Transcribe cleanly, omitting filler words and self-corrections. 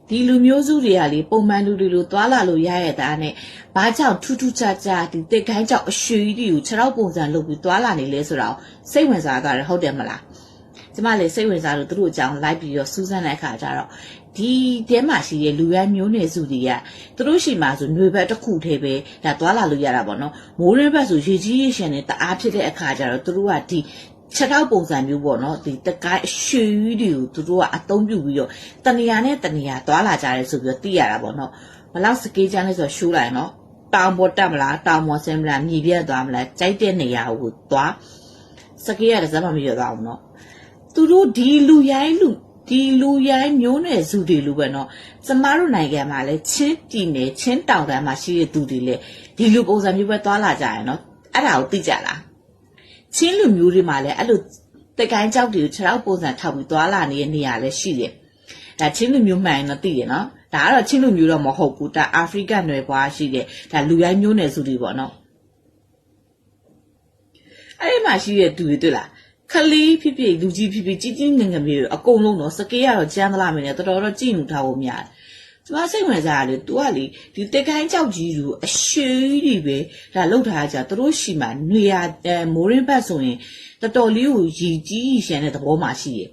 ဒီလူမျိုးစုတွေကလေပုံမှန်လူတွေလိုသွားလာလို့ရရတဲ့နဲ့ဘာကြောင့်ထူးထူးခြားခြားဒီတက်ခိုင်းကြောင့်အရွှေကြီးတွေကိုခြေထောက်ပုံစံလုပ်ပြီးသွားလာနေလဲဆိုတော့စိတ်ဝင်စားကြတယ်ဟုတ်တယ်မလားကျမလည်းစိတ်ဝင်စားလို့သူတို့အကြောင်းလိုက်ပြီးတော့စူးစမ်းတဲ့အခါကျတော့ဒီတဲမှာရှိတဲ့လူရိုင်းမျိုးနွယ်စုတွေကသူတို့ရှိမှဆိုຫນွေဘက်တစ်ခုတည်းပဲဒါသွားလာလို့ရတာပေါ့နော်မိုးရင်းဘက်ဆိုရေကြီးရေရှင်နဲ့တအားဖြစ်တဲ့အခါကျတော့သူတို့ကဒီချက်ထောက်ပုံစံမျိုးပေါ့နော်ဒီတကိုင်းအရွှေကြီးတွေကိုသူတို့ကအသုံးပြုပြီးတော့တနေရာနဲ့တနေရာသွားလာကြတယ်ဆိုပြီးတော့သိရတာပေါ့နော်ဘလောက်စကေးချမ်းလဲဆိုတော့ရှိုးလိုက်နော်တောင်ပေါ်တက်မလားတောင်ပေါ်ဆင်းမလားမြေပြတ်သွားမလားကြိုက်တဲ့နေရာကိုသွားစကေးရတဲ့ဇာတ်မမရတော့ဘူးနော်သူတို့ဒီလူရိုင်းမျိုးနွယ်စုတွေလိုပဲနော်ကျမတို့နိုင်ငံမှာလဲချင်းပြည်နယ်ချင်းတောင်တန်းမှာရှိတဲ့သူတွေလဲဒီလူပုံစံမျိုးပဲသွားလာကြရနော်အဲ့ဒါကိုသိကြလားချင်းလူမျိုးတွေမှာလည်းအဲ့လိုတက်ကိုင်းကြောက်တွေကိုခြေထောက်ပုံစံထောက်ပြီးသွားလာနေတဲ့နေရာလည်းရှိတယ်။ဒါချင်းလူမျိုးမှန်ရင်တော့သိရနော်။ဒါကတော့ချင်းလူမျိုးတော့မဟုတ်ဘူး။ဒါအာဖရိကနယ်ပွားရှိတယ်။ဒါလူရိုင်းမျိုးနယ်စုတွေပေါ့နော်။အဲ့ဒီမှာရှိတဲ့သူတွေတွေ့လား။ခလေးဖြစ်ဖြစ်လူကြီးဖြစ်ဖြစ်ကြီးကြီးငယ်ငယ်မျိုးအကုန်လုံးတော့စကေးရတော့ကျန်းသလားမင်းနဲ့တော်တော်ကြည့်နေထားဖို့များတယ်။ကျမစိတ်ဝင်စားတယ် तू ကလေဒီတက်ကိုင်းကြောက်ကြီးကိုအရွှေကြီးတွေပဲဒါလောက်ထားကြသူတို့ရှိမှနေရမိုးရင်းဘက်ဆိုရင်တော်တော်လေးကိုရည်ကြီးရှမ်းတဲ့သဘောမှရှိရဲ့